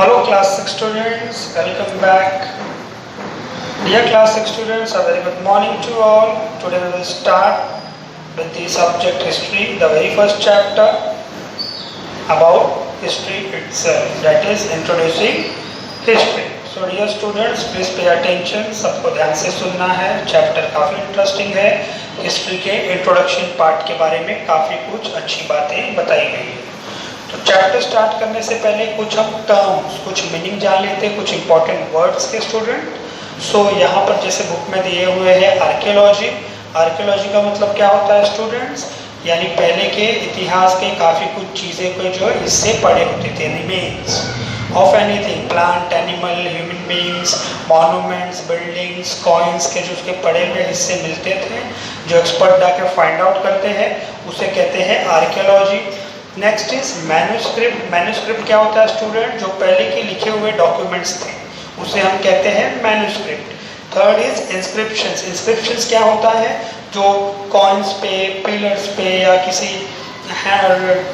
Hello class 6 students, welcome back. Dear class 6 students, a very good morning to all. Today we will start with the subject history, the very first chapter about history itself, that is introducing history. So dear students, please pay attention, सबको ध्यान से सुनना है. Chapter काफ़ी interesting है. History के introduction part के बारे में काफ़ी कुछ अच्छी बातें बताई गई है. तो चैप्टर स्टार्ट करने से पहले कुछ हम टर्म्स, कुछ मीनिंग जान लेते हैं, कुछ इंपॉर्टेंट वर्ड्स के स्टूडेंट. सो यहाँ पर जैसे बुक में दिए हुए हैं आर्कियोलॉजी. आर्कियोलॉजी का मतलब क्या होता है स्टूडेंट्स? यानी पहले के इतिहास के काफ़ी कुछ चीज़ें को जो इससे पड़े होते थे, remains of anything, plant, animal, human beings, monuments, buildings, coins के जो उसके पड़े हुए हिस्से मिलते थे, जो एक्सपर्ट जाके फाइंड आउट करते हैं, उसे कहते हैं archaeology. Next is manuscript. Manuscript क्या होता है स्टूडेंट? जो पहले के लिखे हुए डॉक्यूमेंट्स थे उसे हम कहते हैं manuscript. Third is inscriptions. Inscriptions क्या होता है? जो कॉइन्स पे, पिलर्स पे या किसी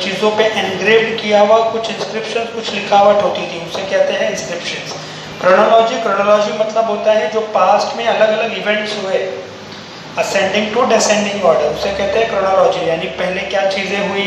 चीज़ों पे एनग्रेव्ड किया हुआ कुछ इंस्क्रिप्शन, कुछ लिखावट होती थी, उसे कहते हैं इंस्क्रिप्शंस. क्रोनोलॉजी. क्रोनोलॉजी मतलब होता है जो पास्ट में अलग अलग इवेंट्स हुए, असेंडिंग टू डिसेंडिंग ऑर्डर, उसे कहते हैं क्रोनोलॉजी. यानी पहले क्या चीज़ें हुई,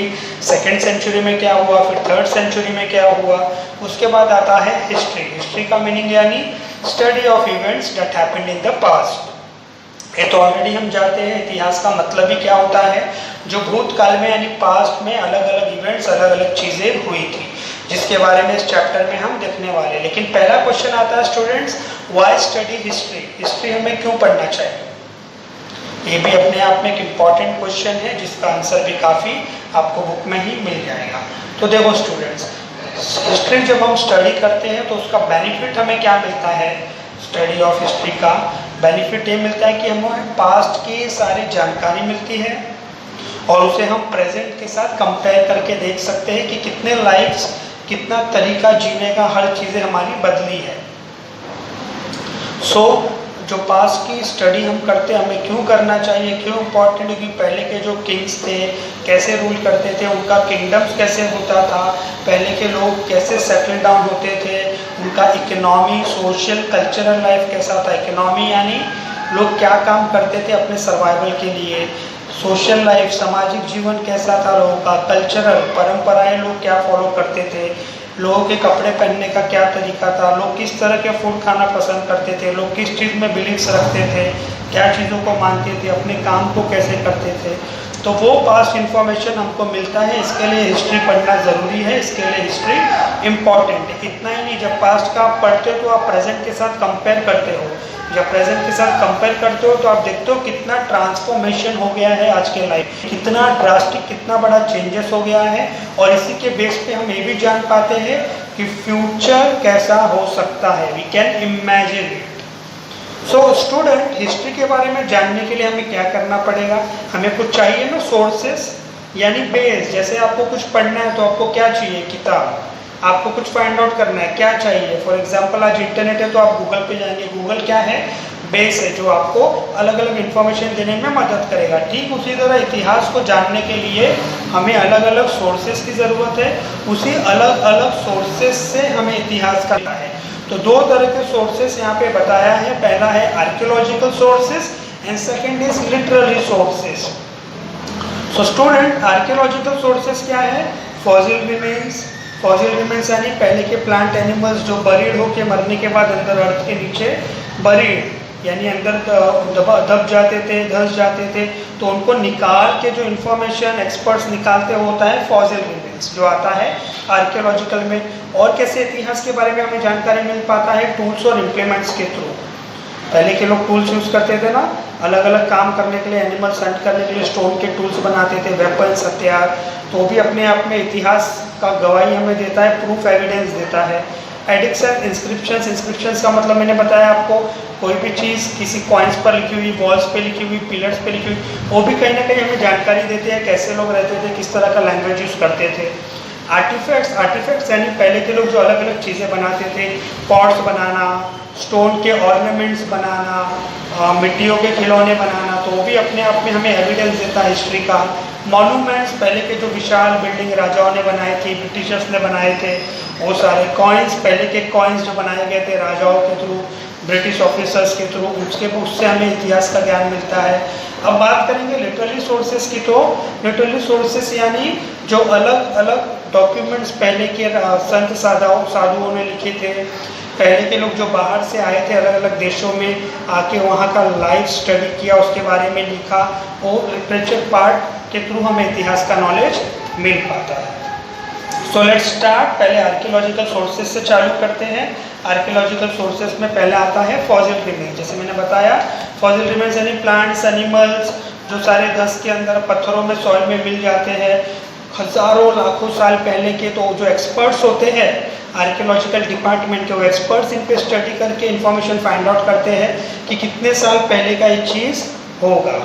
सेकेंड सेंचुरी में क्या हुआ, फिर थर्ड सेंचुरी में क्या हुआ. उसके बाद आता है हिस्ट्री. हिस्ट्री का मीनिंग यानी study of events that happened in the past. ये तो ऑलरेडी हम जानते हैं इतिहास का मतलब ही क्या होता है, जो भूतकाल में यानी पास्ट में अलग अलग इवेंट्स, अलग अलग चीज़ें हुई थी, जिसके बारे में इस चैप्टर में हम देखने वाले हैं. लेकिन पहला क्वेश्चन आता है students, why study history? History हमें क्यों पढ़ना चाहिए? ये भी अपने आप में एक इम्पॉर्टेंट क्वेश्चन है, जिसका आंसर भी काफ़ी आपको बुक में ही मिल जाएगा. तो देखो स्टूडेंट्स, हिस्ट्री जब हम स्टडी करते हैं तो उसका बेनिफिट हमें क्या मिलता है? स्टडी ऑफ हिस्ट्री का बेनिफिट ये मिलता है कि हमें पास्ट की सारी जानकारी मिलती है और उसे हम प्रेजेंट के साथ कंपेयर करके देख सकते हैं कि कितने लाइफ्स, कितना तरीका जीने का, हर चीज़ें हमारी बदली है. सो जो पास्ट की स्टडी हम करते हैं, हमें क्यों करना चाहिए, क्यों इम्पोर्टेंट? क्योंकि पहले के जो किंग्स थे कैसे रूल करते थे, उनका किंगडम्स कैसे होता था, पहले के लोग कैसे सेटल डाउन होते थे, उनका इकोनॉमी, सोशल, कल्चरल लाइफ कैसा था. इकोनॉमी यानी लोग क्या काम करते थे अपने सर्वाइवल के लिए. सोशल लाइफ, सामाजिक जीवन कैसा था लोगों का. कल्चरल, परंपराएं लोग क्या फॉलो करते थे, लोगों के कपड़े पहनने का क्या तरीका था, लोग किस तरह के फूड खाना पसंद करते थे, लोग किस चीज़ में बिलीव्स रखते थे, क्या चीज़ों को मानते थे, अपने काम को कैसे करते थे. तो वो पास्ट इन्फॉर्मेशन हमको मिलता है. इसके लिए हिस्ट्री पढ़ना ज़रूरी है, इसके लिए हिस्ट्री इम्पॉर्टेंट है. इतना ही नहीं, जब पास्ट का आप पढ़ते हो तो आप प्रेजेंट के साथ कंपेयर करते हो. जब प्रेजेंट के साथ कंपेयर करते हो तो आप देखते हो कितना ट्रांसफॉर्मेशन हो गया है आज के लाइफ, कितना ड्रास्टिक, कितना बड़ा चेंजेस हो गया है. और इसी के बेस पे हम ये भी जान पाते हैं कि फ्यूचर कैसा हो सकता है. We can imagine it. So student, history के बारे में जानने के लिए हमें क्या करना पड़ेगा? हमें कुछ चाहिए ना, सोर्सेस यानी बेस. जैसे आपको कुछ पढ़ना है तो आपको क्या चाहिए? किताब. आपको कुछ फाइंड आउट करना है, क्या चाहिए? फॉर एग्जांपल आज इंटरनेट है तो आप गूगल पे जाएंगे. गूगल क्या है? बेस है, जो आपको अलग अलग इंफॉर्मेशन देने में मदद करेगा. ठीक उसी तरह इतिहास को जानने के लिए हमें अलग अलग सोर्सेस की ज़रूरत है. उसी अलग अलग सोर्सेस से हमें इतिहास का है. तो दो तरह के सोर्सेस यहाँ पे बताया है. पहला है archaeological sources and second is literary sources. So student, archaeological sources क्या है? Fossil remains. फॉसिल रिमेन्स यानी पहले के प्लांट, एनिमल्स जो बरीड होके मरने के बाद अंदर अर्थ के नीचे बरीड यानी अंदर दब जाते थे, धंस जाते थे, तो उनको निकाल के जो इन्फॉर्मेशन एक्सपर्ट्स निकालते होता है फॉसिल रिमेन्स, जो आता है आर्कियोलॉजिकल में. और कैसे इतिहास के बारे में हमें जानकारी मिल पाता है? टूल्स और इम्प्लीमेंट्स के थ्रू. पहले के लोग टूल्स यूज़ करते थे ना, अलग अलग काम करने के लिए, एनिमल्स हंट करने के लिए स्टोन के टूल्स बनाते थे, वेपन्स, हथियार. तो भी अपने आप में इतिहास का गवाही हमें देता है, प्रूफ, एविडेंस देता है. एडिक्शन. इंस्क्रिप्शंस. इंस्क्रिप्शंस का मतलब मैंने बताया आपको, कोई भी चीज़ किसी कॉइन्स पर लिखी हुई, वॉल्स पे लिखी हुई, पिलर्स पे लिखी हुई, वो भी कहीं ना कहीं हमें जानकारी देते हैं कैसे लोग रहते थे, किस तरह का लैंग्वेज यूज़ करते थे. आर्टिफैक्ट्स. आर्टिफैक्ट्स यानी पहले के लोग जो अलग अलग चीज़ें बनाते थे, पॉट्स बनाना, स्टोन के ऑर्नामेंट्स बनाना, मिट्टियों के खिलौने बनाना, तो वो भी अपने आप में हमें एविडेंस देता है हिस्ट्री का. मॉन्यूमेंट्स, पहले के जो विशाल बिल्डिंग राजाओं ने बनाई थी, ब्रिटिशर्स ने बनाए थे, वो सारे कॉइन्स, पहले के कॉइन्स जो बनाए गए थे राजाओं के थ्रू, ब्रिटिश ऑफिसर्स के थ्रू, उससे हमें इतिहास का ज्ञान मिलता है। अब बात करेंगे लिटरेरी सोर्सेस की, तो लिटरेरी सोर्सेस यानी जो अलग अलग डॉक्यूमेंट्स पहले के संत साधुओं ने लिखे थे, पहले के लोग जो बाहर से आए थे अलग अलग देशों में आके वहाँ का लाइफ स्टडी किया, उसके बारे में लिखा, वो लिटरेचर पार्ट के थ्रू हमें इतिहास का नॉलेज मिल पाता है। सो लेट्स स्टार्ट, पहले आर्कियोलॉजिकल सोर्सेज से चालू करते हैं। आर्कियोलॉजिकल सोर्सेज में पहले आता है फॉसिल रिमेन्स। जैसे मैंने बताया, फॉसिल रिमेन्स यानी प्लांट्स, एनिमल्स जो सारे घस के अंदर पत्थरों में, सॉइल में मिल जाते हैं हजारों लाखों साल पहले के। तो जो एक्सपर्ट्स होते हैं आर्कियोलॉजिकल डिपार्टमेंट के, वो एक्सपर्ट्स इन पे स्टडी करके इंफॉर्मेशन फाइंड आउट करते हैं कि कितने साल पहले का ये चीज़ होगा।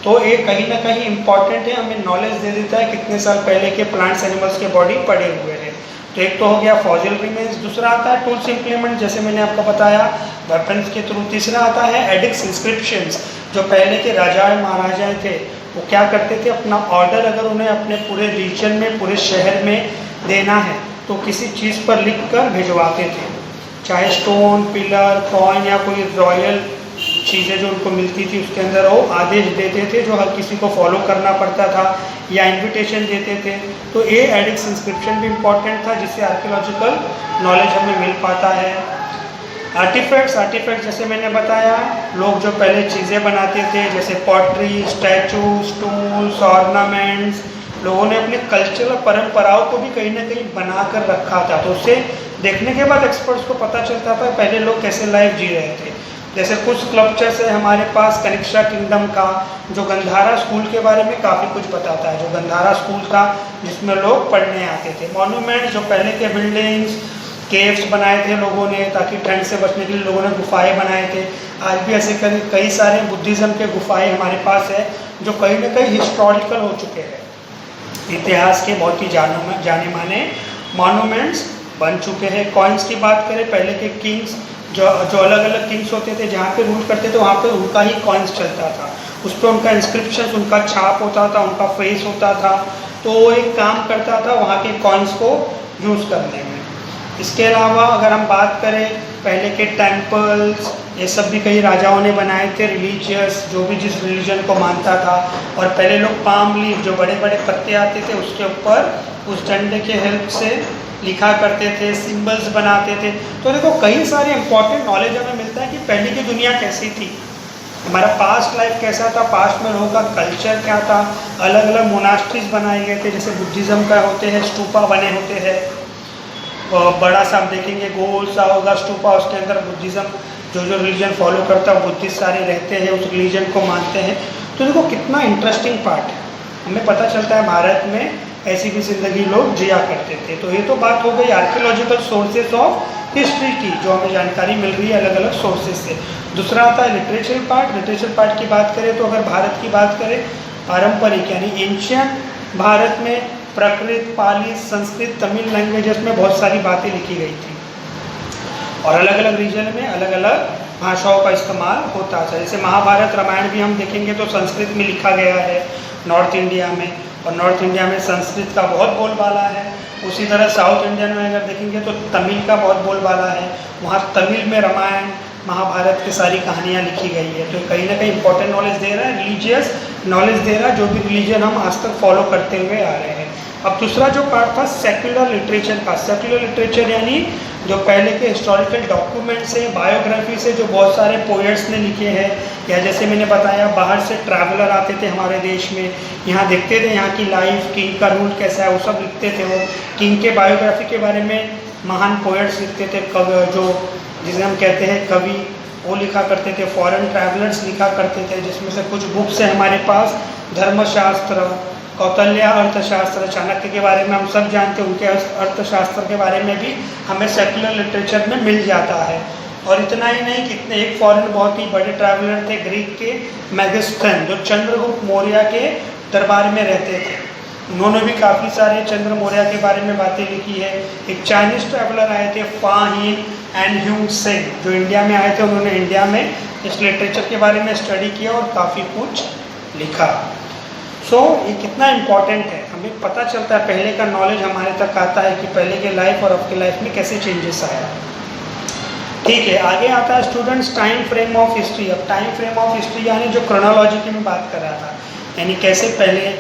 तो ये कहीं ना कहीं इम्पॉर्टेंट है, हमें नॉलेज दे देता है कितने साल पहले के प्लांट्स एनिमल्स के बॉडी पड़े हुए हैं। तो एक तो हो गया फॉसिल रिमेन्स, दूसरा आता है टूल्स इम्प्लीमेंट, जैसे मैंने आपको बताया वेपन्स के थ्रू। तीसरा आता है एडिक्स इंस्क्रिप्शंस, जो पहले के राजाएं महाराजाएं थे वो क्या करते थे, अपना ऑर्डर अगर उन्हें अपने पूरे रीजन में, पूरे शहर में देना है तो किसी चीज़ पर लिख कर भिजवाते थे, चाहे स्टोन, पिलर, कॉइन या कोई रॉयल चीज़ें जो उनको मिलती थी उसके अंदर वो आदेश देते थे जो हर किसी को फॉलो करना पड़ता था, या इनविटेशन देते थे। तो ये एडिक्स इंस्क्रिप्शन भी इम्पॉर्टेंट था जिससे आर्कियोलॉजिकल नॉलेज हमें मिल पाता है। आर्टिफैक्ट्स जैसे मैंने बताया, लोग जो पहले चीज़ें बनाते थे जैसे पॉटरी, स्टैचूज, टूल्स, ऑर्नामेंट्स, लोगों ने अपने कल्चरल परंपराओं को भी कहीं ना कहीं बना कर रखा था। तो उसे देखने के बाद एक्सपर्ट्स को पता चलता था पहले लोग कैसे लाइफ जी रहे थे। जैसे कुछ स्कल्पचर्स है हमारे पास कनिष्का किंगडम का, जो गंधारा स्कूल के बारे में काफ़ी कुछ बताता है, जो गंधारा स्कूल था जिसमें लोग पढ़ने आते थे। मॉन्यूमेंट, जो पहले के बिल्डिंग्स, केव्स बनाए थे लोगों ने ताकि ठंड से बचने के लिए, लोगों ने गुफाएं बनाए थे। आज भी ऐसे कई सारे बुद्धिज़्म के गुफाएं हमारे पास है जो कहीं ना कहीं हिस्टोरिकल हो चुके हैं, इतिहास के बहुत ही जाने माने मॉन्यूमेंट्स बन चुके हैं। कॉइन्स की बात करें, पहले के किंग्स जो अलग अलग किंग्स होते थे जहाँ पे रूल करते थे वहाँ पे उनका ही कॉइन्स चलता था, उस पर उनका इंस्क्रिप्शन, उनका छाप होता था, उनका फेस होता था। तो वो एक काम करता था वहाँ के कॉइन्स को यूज़ करने में। इसके अलावा अगर हम बात करें पहले के टेम्पल्स, ये सब भी कई राजाओं ने बनाए थे, रिलीजियस जो भी जिस रिलीजन को मानता था। और पहले लोग पाम लीफ, जो बड़े बड़े पत्ते आते थे उसके ऊपर उस डंडे के हेल्प से लिखा करते थे, सिंबल्स बनाते थे। तो देखो कई सारे इंपॉर्टेंट नॉलेज हमें मिलता है कि पहले की दुनिया कैसी थी, हमारा पास्ट लाइफ कैसा था, पास्ट में लोगों का कल्चर क्या था। अलग अलग मोनास्ट्रीज बनाए गए थे, जैसे बुद्धिज़्म का होते हैं, स्टूपा बने होते हैं, बड़ा सा आप देखेंगे गोल सा होगा स्टूपा, उसके अंदर बुद्धिज़्म जो रिलीजन फॉलो करता है बुद्धिस्ट सारे रहते हैं, उस रिलीजन को मानते हैं। तो देखो कितना इंटरेस्टिंग पार्ट है, हमें पता चलता है भारत में ऐसी भी ज़िंदगी लोग जिया करते थे। तो ये तो बात हो गई आर्कियोलॉजिकल सोर्सेज ऑफ हिस्ट्री की, जो हमें जानकारी मिल रही है अलग अलग सोर्सेज से। दूसरा आता है लिटरेचर पार्ट। लिटरेचर पार्ट की बात करें तो अगर भारत की बात करें, पारंपरिक यानी एंशियंट भारत में प्राकृत, पाली, संस्कृत, तमिल लैंग्वेजेस में बहुत सारी बातें लिखी गई थी और अलग अलग रीजन में अलग अलग भाषाओं का इस्तेमाल होता था। जैसे महाभारत, रामायण भी हम देखेंगे तो संस्कृत में लिखा गया है नॉर्थ इंडिया में, और नॉर्थ इंडिया में संस्कृत का बहुत बोलबाला है। उसी तरह साउथ इंडियन में अगर देखेंगे तो तमिल का बहुत बोलबाला है, वहाँ तमिल में रामायण महाभारत की सारी कहानियाँ लिखी गई है। तो कहीं ना कहीं इंपॉर्टेंट नॉलेज दे रहा है, रिलीजियस नॉलेज दे रहा है, जो भी रिलीजन हम आज तक फॉलो करते हुए आ रहे हैं। अब दूसरा जो पार्ट था सेक्युलर लिटरेचर का। सेक्युलर लिटरेचर यानी जो पहले के हिस्टोरिकल डॉक्यूमेंट्स है, बायोग्राफी से जो बहुत सारे पोएट्स ने लिखे हैं, या जैसे मैंने बताया बाहर से ट्रैवलर आते थे हमारे देश में, यहाँ देखते थे यहाँ की लाइफ, किंग का रूल कैसा है, वो सब लिखते थे। वो किंग के बायोग्राफी के बारे में महान पोएट्स लिखते थे, जो जिसे हम कहते हैं कवि, वो लिखा करते थे। फॉरेन ट्रैवलर्स लिखा करते थे, जिसमें से कुछ बुक्स है हमारे पास, धर्मशास्त्र, कौटिल्य अर्थशास्त्र, चाणक्य के बारे में हम सब जानते हैं, उनके अर्थशास्त्र के बारे में भी हमें सेक्युलर लिटरेचर में मिल जाता है। और इतना ही नहीं, कितने एक फॉरेन बहुत ही बड़े ट्रैवलर थे ग्रीक के, मेगास्थन, जो चंद्रगुप्त मौर्य के दरबार में रहते थे, उन्होंने भी काफ़ी सारे चंद्र मौर्य के बारे में बातें लिखी है। एक चाइनीज़ ट्रैवलर आए थे फा हिन एंड ह्यूंग सेंग, जो इंडिया में आए थे, उन्होंने इंडिया में इस लिटरेचर के बारे में स्टडी किया और काफ़ी कुछ लिखा। ये कितना इम्पोर्टेंट है, हमें पता चलता है, पहले का नॉलेज हमारे तक आता है कि पहले के लाइफ और अब के लाइफ में कैसे चेंजेस आया। ठीक है, आगे आता है students time frame of history. अब टाइम फ्रेम ऑफ हिस्ट्री यानी जो क्रोनोलॉजी की मैं बात कर रहा था, यानी कैसे पहले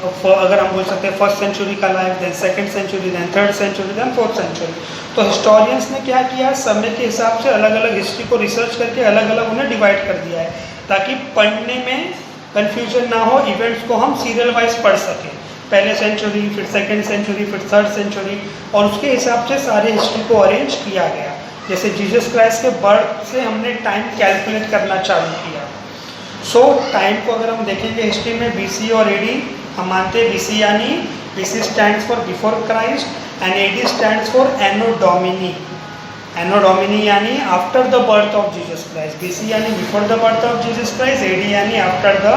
अगर हम बोल सकते हैं फर्स्ट सेंचुरी का life, then second century, then third century, then fourth century. तो हिस्टोरियंस ने क्या किया, समय के हिसाब से अलग अलग हिस्ट्री को रिसर्च करके अलग अलग उन्हें डिवाइड कर दिया है, ताकि पढ़ने में कन्फ्यूजन ना हो, इवेंट्स को हम सीरियल वाइज पढ़ सकें, पहले सेंचुरी, फिर सेकेंड सेंचुरी, फिर थर्ड सेंचुरी, और उसके हिसाब से सारे हिस्ट्री को अरेंज किया गया। जैसे जीसस क्राइस्ट के बर्थ से हमने टाइम कैलकुलेट करना चालू किया। टाइम को अगर हम देखेंगे हिस्ट्री में BC और AD, हम मानते हैं BC यानी BC stands for before Christ and AD stands for Anno Domini. Anno Domini यानी after the birth of Jesus Christ, BC यानी before the birth of Jesus Christ, AD यानी after the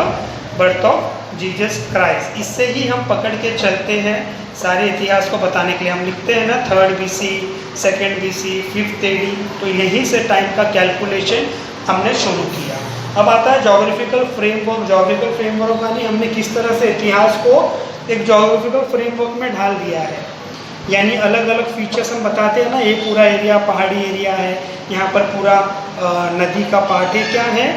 birth of Jesus Christ. इससे ही हम पकड़ के चलते हैं सारे इतिहास को बताने के लिए। हम लिखते हैं ना 3rd BC, 2nd BC, 5th AD, तो यहीं से टाइम का कैलकुलेशन हमने शुरू किया। अब आता है जोग्राफिकल फ्रेमवर्क। जोग्राफिकल फ्रेमवर्क यानी हमने किस तरह से इतिहास को एक जोग्राफिकल फ्रेमवर्क में ढाल दिया है, यानी अलग अलग फीचर्स हम बताते हैं ना, ये पूरा एरिया पहाड़ी एरिया है, यहाँ पर पूरा नदी का पार्ट है, क्या है,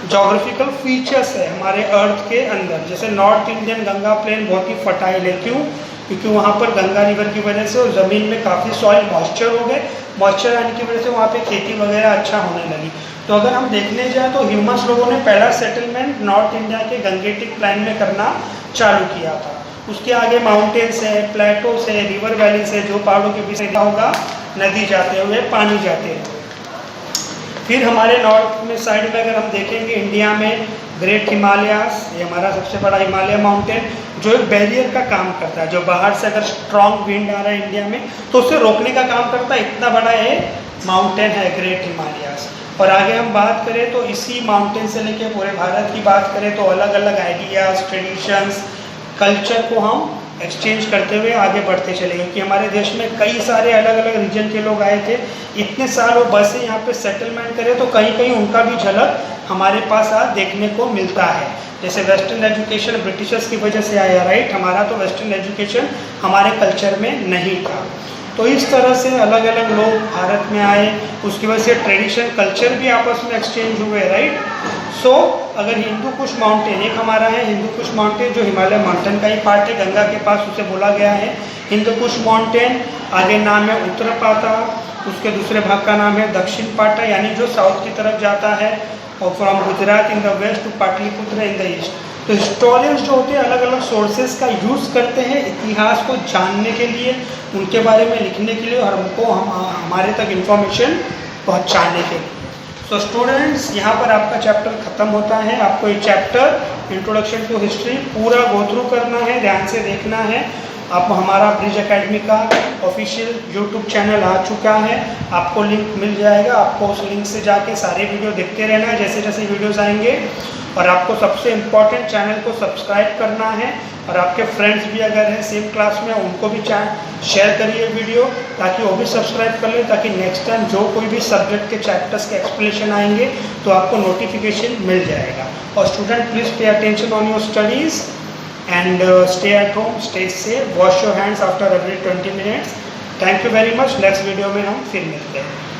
जोग्राफिकल फीचर्स है हमारे अर्थ के अंदर। जैसे नॉर्थ इंडियन गंगा प्लेन बहुत ही फर्टाइल है, क्यों, क्योंकि वहाँ पर गंगा रिवर की वजह से ज़मीन में काफ़ी सॉइल मॉइस्चर हो गए, मॉइस्चर आने की वजह से वहाँ पे खेती वगैरह अच्छा होने लगी। तो अगर हम देखने जाए तो ह्यूमन्स लोगों ने पहला सेटलमेंट नॉर्थ इंडिया के गंगेटिक प्लेन में करना चालू किया था। उसके आगे माउंटेन्स है, प्लेटोस है, रिवर वैलीज है, जो पहाड़ों के बीच में होगा नदी जाते हुए पानी जाते हैं। फिर हमारे नॉर्थ में साइड में अगर हम देखेंगे इंडिया में ग्रेट हिमालयास, ये हमारा सबसे बड़ा हिमालय माउंटेन, जो एक बैरियर का काम करता है, जो बाहर से अगर स्ट्रॉन्ग विंड आ रहा है इंडिया में तो उसे रोकने का काम करता है। इतना बड़ा ये माउंटेन है ग्रेट हिमालयास। और आगे हम बात करें तो इसी माउंटेन से लेके पूरे भारत की बात करें तो अलग अलग आइडियाज़, ट्रेडिशंस, कल्चर को हम एक्सचेंज करते हुए आगे बढ़ते चले गए, कि हमारे देश में कई सारे अलग अलग रीजन के लोग आए थे, इतने साल वो बसे यहाँ पे सेटलमेंट करे तो कहीं कहीं उनका भी झलक हमारे पास आज देखने को मिलता है। जैसे वेस्टर्न एजुकेशन ब्रिटिशर्स की वजह से आया, राइट, हमारा तो वेस्टर्न एजुकेशन हमारे कल्चर में नहीं था। तो इस तरह से अलग अलग लोग भारत में आए, उसकी वजह से ट्रेडिशन कल्चर भी आपस में एक्सचेंज हुए, राइट। अगर हिंदू कुश माउंटेन एक हमारा है, हिंदू कुश माउंटेन जो हिमालय माउंटेन का ही पार्ट है, गंगा के पास उसे बोला गया है हिंदू कुश माउंटेन। आगे नाम है उत्तरपाता, उसके दूसरे भाग का नाम है दक्षिण पाटा, यानी जो साउथ की तरफ जाता है, और from Gujarat in the west to Pataliputra in the east. तो हिस्टोरियंस जो होते हैं अलग अलग सोर्सेज का यूज़ करते हैं इतिहास को जानने के लिए, उनके बारे में लिखने के लिए, और हमको हमारे तक इंफॉर्मेशन पहुंचाने के लिए। तो स्टूडेंट्स, यहाँ पर आपका चैप्टर ख़त्म होता है। आपको ये चैप्टर इंट्रोडक्शन टू हिस्ट्री पूरा गो थ्रू करना है, ध्यान से देखना है। आप हमारा ब्रिज एकेडमी का ऑफिशियल यूट्यूब चैनल आ चुका है, आपको लिंक मिल जाएगा, आपको उस लिंक से जाके सारे वीडियो देखते रहना है जैसे जैसे वीडियोस आएंगे। और आपको सबसे इम्पॉर्टेंट चैनल को सब्सक्राइब करना है, और आपके फ्रेंड्स भी अगर हैं सेम क्लास में उनको भी शेयर करिए वीडियो, ताकि वो भी सब्सक्राइब कर ले, ताकि नेक्स्ट टाइम जो कोई भी सब्जेक्ट के चैप्टर्स के एक्सप्लेनेशन आएंगे तो आपको नोटिफिकेशन मिल जाएगा। और student please pay attention on your studies and stay at home, stay safe, wash your hands after every 20 minutes. Thank you very much. Next video में हम फिर मिलते हैं।